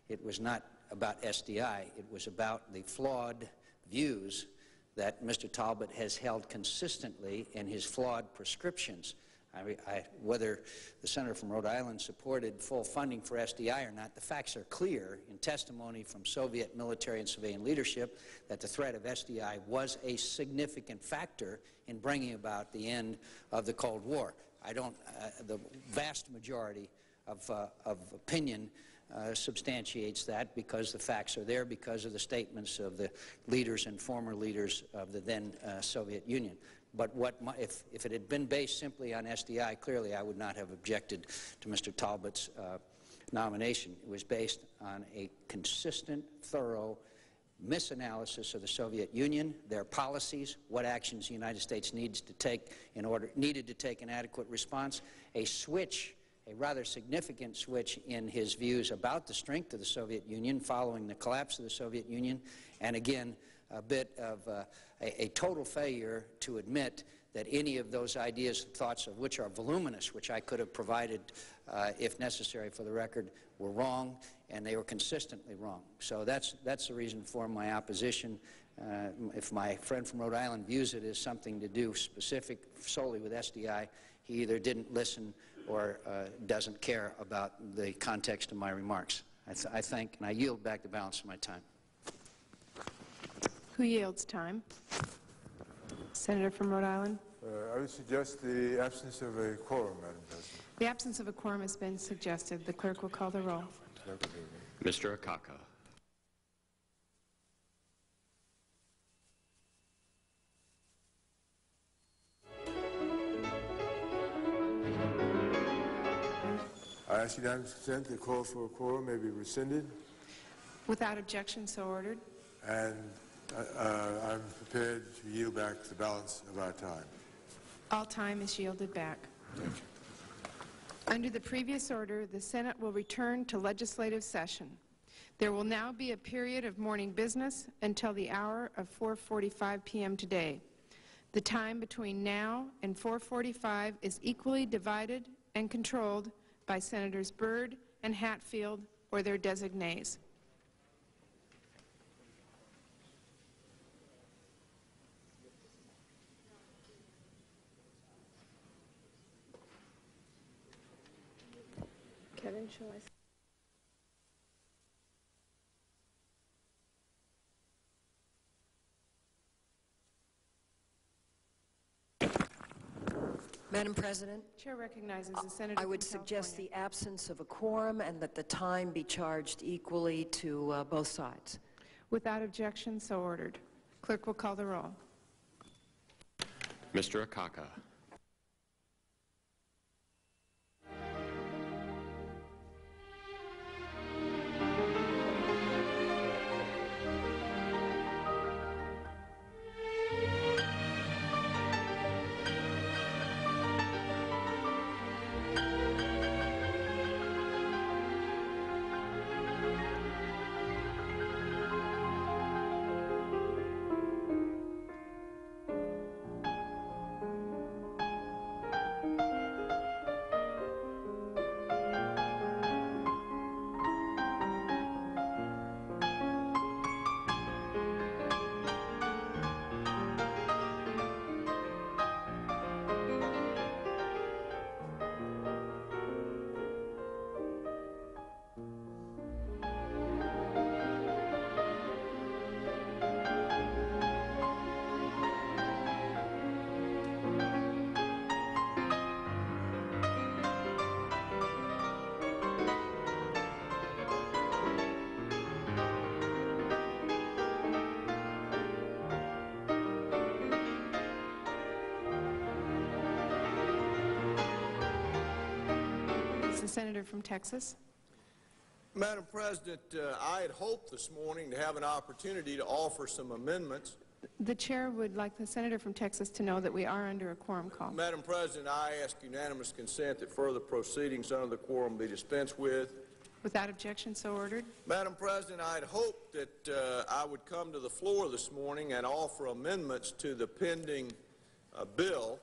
It was not about SDI. It was about the flawed views that Mr. Talbot has held consistently in his flawed prescriptions. Whether the senator from Rhode Island supported full funding for SDI or not, the facts are clear in testimony from Soviet military and civilian leadership that the threat of SDI was a significant factor in bringing about the end of the Cold War. The vast majority of opinion substantiates that because the facts are there, because of the statements of the leaders and former leaders of the then Soviet Union. But if it had been based simply on SDI, clearly I would not have objected to Mr. Talbot's nomination. It was based on a consistent, thorough misanalysis of the Soviet Union, their policies, what actions the United States needed to take an adequate response, a switch, a rather significant switch in his views about the strength of the Soviet Union following the collapse of the Soviet Union, and again, a bit of a total failure to admit that any of those ideas and thoughts of which are voluminous, which I could have provided if necessary for the record, were wrong, and they were consistently wrong. So that's the reason for my opposition. If my friend from Rhode Island views it as something to do specific solely with SDI, he either didn't listen or doesn't care about the context of my remarks. I thank and I yield back the balance of my time. Who yields time? Senator from Rhode Island. I would suggest the absence of a quorum, Madam President. The absence of a quorum has been suggested. The clerk will call the roll. Mr. Akaka. I ask unanimous consent the call for a quorum may be rescinded. Without objection, so ordered. And I'm prepared to yield back the balance of our time. All time is yielded back. Thank you. Under the previous order, the Senate will return to legislative session. There will now be a period of morning business until the hour of 4:45 p.m. today. The time between now and 4:45 is equally divided and controlled by Senators Byrd and Hatfield or their designees. When shall I? Madam President, Chair recognizes the senator I would from suggest California. the absence of a quorum and that the time be charged equally to both sides. Without objection, so ordered. Clerk will call the roll. Mr. Akaka. The senator from Texas. Madam President, I had hoped this morning to have an opportunity to offer some amendments. The chair would like the senator from Texas to know that we are under a quorum call. Madam President, I ask unanimous consent that further proceedings under the quorum be dispensed with. Without objection, so ordered. Madam President, I had hoped that I would come to the floor this morning and offer amendments to the pending bill.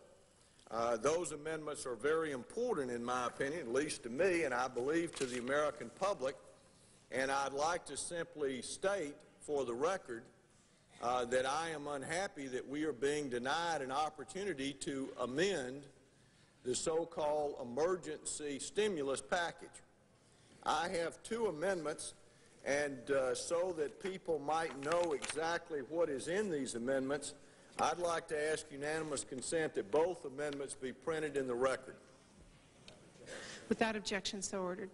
Those amendments are very important in my opinion, at least to me, and I believe to the American public. And I'd like to simply state for the record that I am unhappy that we are being denied an opportunity to amend the so-called emergency stimulus package. I have two amendments, and so that people might know exactly what is in these amendments, I'd like to ask unanimous consent that both amendments be printed in the record. Without objection, so ordered.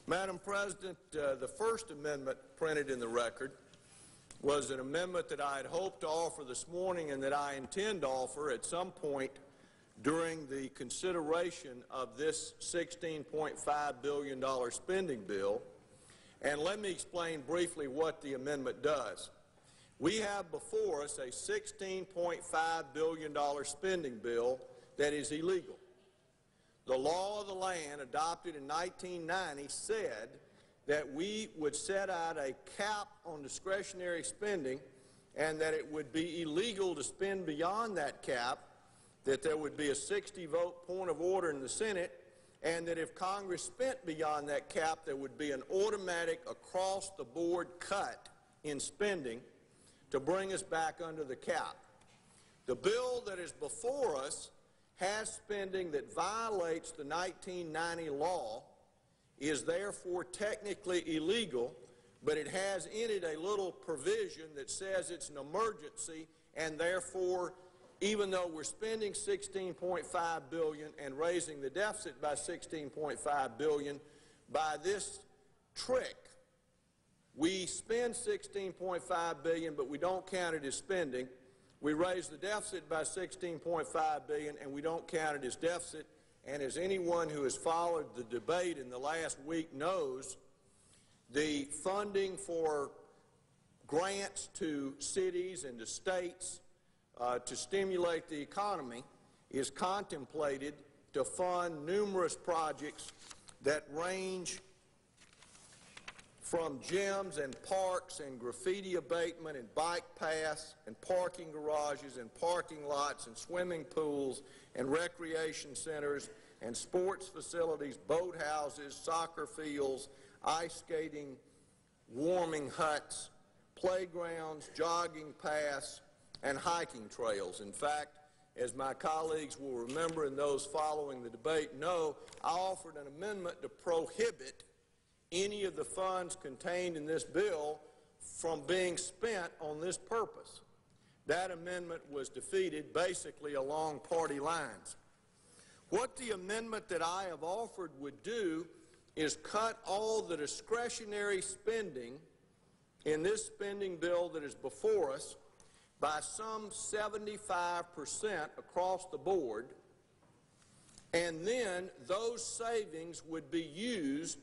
Madam President, the first amendment printed in the record was an amendment that I had hoped to offer this morning and that I intend to offer at some point during the consideration of this $16.5 billion spending bill. And let me explain briefly what the amendment does. We have before us a $16.5 billion spending bill that is illegal. The law of the land adopted in 1990 said that we would set out a cap on discretionary spending and that it would be illegal to spend beyond that cap, that there would be a 60-vote point of order in the Senate, and that if Congress spent beyond that cap, there would be an automatic across-the-board cut in spending to bring us back under the cap. The bill that is before us has spending that violates the 1990 law, is therefore technically illegal, but it has in it a little provision that says it's an emergency, and therefore, even though we're spending $16.5 billion and raising the deficit by $16.5 billion, by this trick, we spend $16.5 billion, but we don't count it as spending. We raise the deficit by $16.5 billion, and we don't count it as deficit. And as anyone who has followed the debate in the last week knows, the funding for grants to cities and to states to stimulate the economy is contemplated to fund numerous projects that range from gyms and parks and graffiti abatement and bike paths and parking garages and parking lots and swimming pools and recreation centers and sports facilities, boat houses, soccer fields, ice skating, warming huts, playgrounds, jogging paths, and hiking trails. In fact, as my colleagues will remember and those following the debate know, I offered an amendment to prohibit any of the funds contained in this bill from being spent on this purpose. That amendment was defeated basically along party lines. What the amendment that I have offered would do is cut all the discretionary spending in this spending bill that is before us by some 75% across the board, and then those savings would be used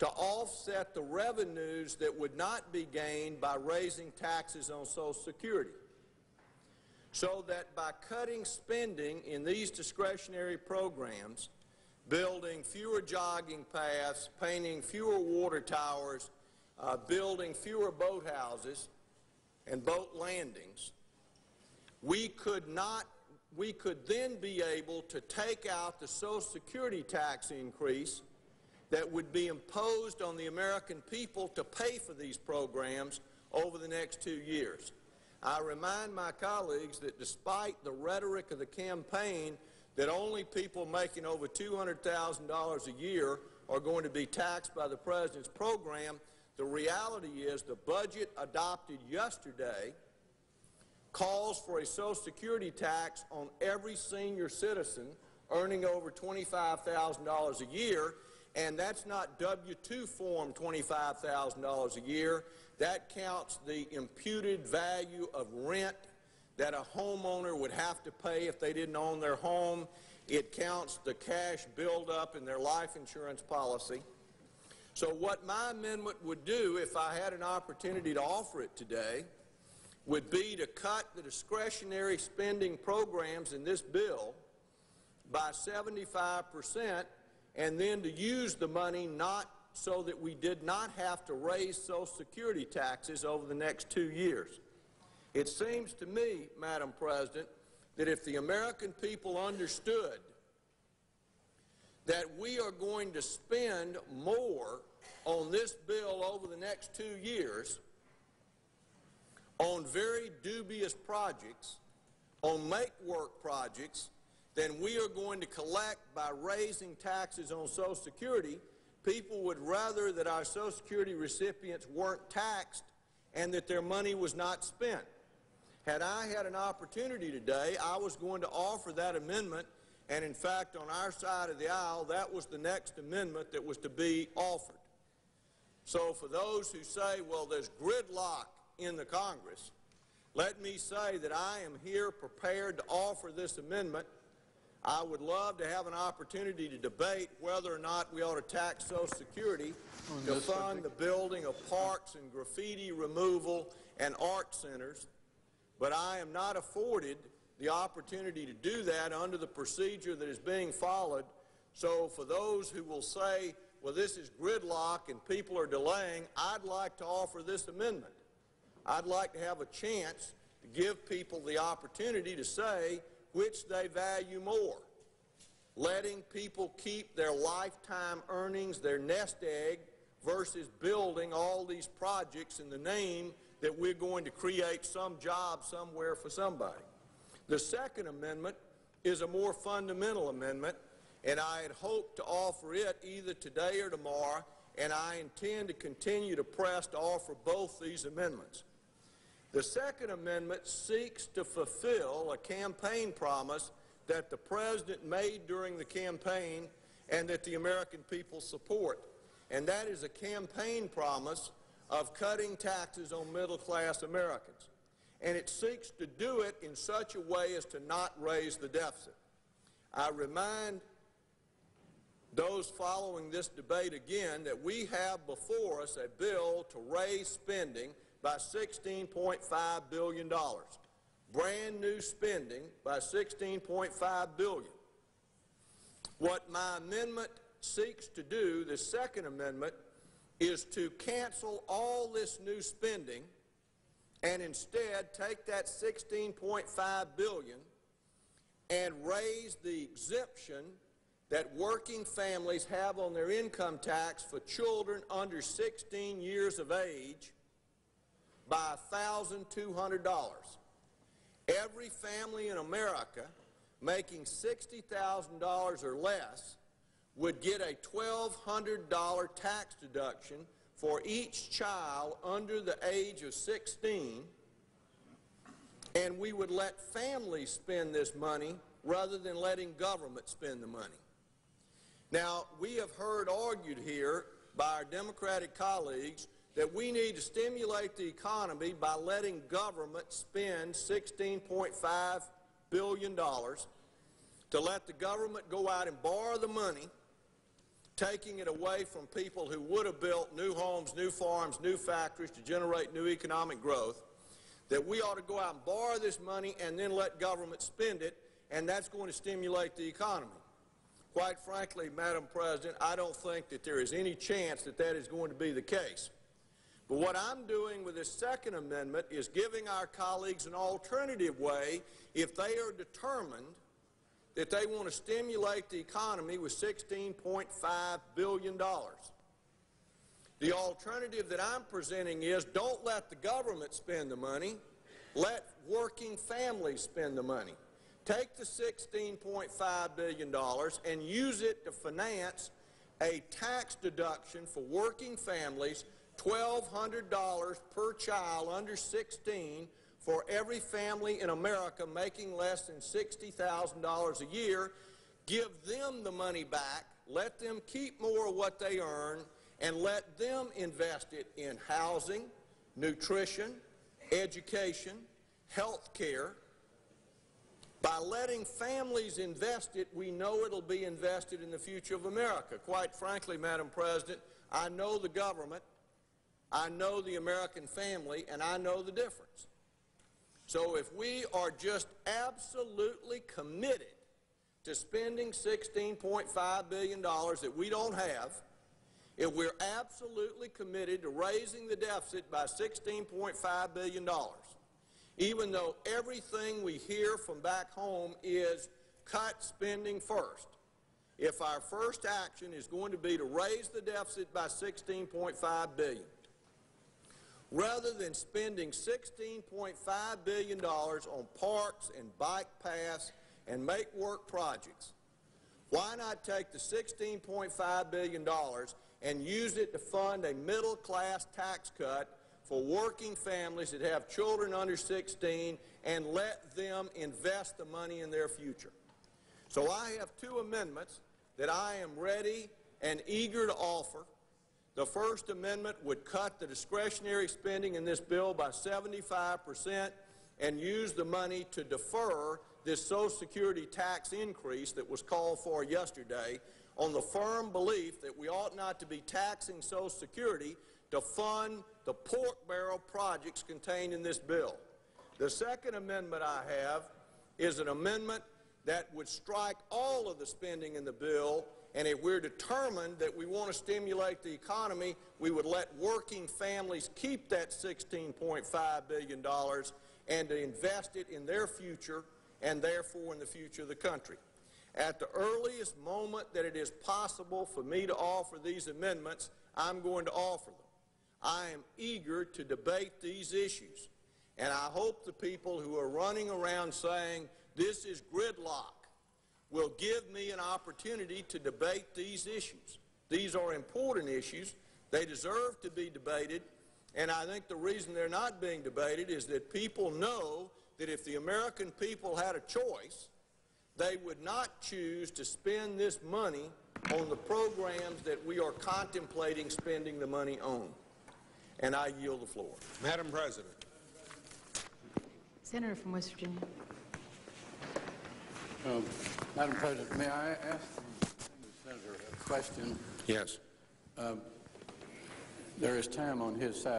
to offset the revenues that would not be gained by raising taxes on Social Security. So that by cutting spending in these discretionary programs, building fewer jogging paths, painting fewer water towers, building fewer boathouses and boat landings, we could then be able to take out the Social Security tax increase that would be imposed on the American people to pay for these programs over the next 2 years. I remind my colleagues that despite the rhetoric of the campaign that only people making over $200,000 a year are going to be taxed by the President's program, the reality is the budget adopted yesterday calls for a Social Security tax on every senior citizen earning over $25,000 a year, and that's not W-2 form $25,000 a year. That counts the imputed value of rent that a homeowner would have to pay if they didn't own their home. It counts the cash buildup in their life insurance policy. So what my amendment would do, if I had an opportunity to offer it today, would be to cut the discretionary spending programs in this bill by 75%, and then to use the money not so that we did not have to raise Social Security taxes over the next 2 years. It seems to me, Madam President, that if the American people understood that we are going to spend more on this bill over the next 2 years on very dubious projects, on make-work projects, than we are going to collect by raising taxes on Social Security, people would rather that our Social Security recipients weren't taxed and that their money was not spent. Had I had an opportunity today, I was going to offer that amendment, and in fact, on our side of the aisle, that was the next amendment that was to be offered. So for those who say, well, there's gridlock in the Congress, let me say that I am here prepared to offer this amendment. I would love to have an opportunity to debate whether or not we ought to tax Social Security to fund the building of parks and graffiti removal and art centers, but I am not afforded the opportunity to do that under the procedure that is being followed. So for those who will say, well, this is gridlock and people are delaying, I'd like to offer this amendment. I'd like to have a chance to give people the opportunity to say which they value more, letting people keep their lifetime earnings, their nest egg, versus building all these projects in the name that we're going to create some job somewhere for somebody. The second amendment is a more fundamental amendment, and I had hoped to offer it either today or tomorrow, and I intend to continue to press to offer both these amendments. The second amendment seeks to fulfill a campaign promise that the President made during the campaign and that the American people support, and that is a campaign promise of cutting taxes on middle-class Americans. And it seeks to do it in such a way as to not raise the deficit. I remind those following this debate again that we have before us a bill to raise spending by $16.5 billion. Brand new spending by $16.5 billion. What my amendment seeks to do, the second amendment, is to cancel all this new spending and instead take that $16.5 billion and raise the exemption that working families have on their income tax for children under 16 years of age by $1,200. Every family in America making $60,000 or less would get a $1,200 tax deduction for each child under the age of 16, and we would let families spend this money rather than letting government spend the money. Now, we have heard argued here by our Democratic colleagues that we need to stimulate the economy by letting government spend $16.5 billion to let the government go out and borrow the money, taking it away from people who would have built new homes, new farms, new factories to generate new economic growth, that we ought to go out and borrow this money and then let government spend it, and that's going to stimulate the economy. Quite frankly, Madam President, I don't think that there is any chance that that is going to be the case. But what I'm doing with this second amendment is giving our colleagues an alternative way if they are determined that they want to stimulate the economy with $16.5 billion. The alternative that I'm presenting is don't let the government spend the money, let working families spend the money. Take the $16.5 billion and use it to finance a tax deduction for working families, $1,200 per child under 16 for every family in America making less than $60,000 a year. Give them the money back, let them keep more of what they earn, and let them invest it in housing, nutrition, education, health care. By letting families invest it, we know it'll be invested in the future of America. Quite frankly, Madam President, I know the government, I know the American family, and I know the difference. So if we are just absolutely committed to spending $16.5 billion that we don't have, if we're absolutely committed to raising the deficit by $16.5 billion, even though everything we hear from back home is cut spending first, if our first action is going to be to raise the deficit by $16.5 billion, rather than spending $16.5 billion on parks and bike paths and make-work projects, why not take the $16.5 billion and use it to fund a middle-class tax cut for working families that have children under 16 and let them invest the money in their future? So I have two amendments that I am ready and eager to offer. The First Amendment would cut the discretionary spending in this bill by 75% and use the money to defer this Social Security tax increase that was called for yesterday on the firm belief that we ought not to be taxing Social Security to fund the pork barrel projects contained in this bill. The second amendment I have is an amendment that would strike all of the spending in the bill, and if we're determined that we want to stimulate the economy, we would let working families keep that $16.5 billion and to invest it in their future and therefore in the future of the country. At the earliest moment that it is possible for me to offer these amendments, I'm going to offer them. I am eager to debate these issues, and I hope the people who are running around saying this is gridlock will give me an opportunity to debate these issues. These are important issues. They deserve to be debated, and I think the reason they're not being debated is that people know that if the American people had a choice, they would not choose to spend this money on the programs that we are contemplating spending the money on. And I yield the floor. Madam President. Senator from West Virginia. Madam President, may I ask the Senator a question? Yes. There is time on his side.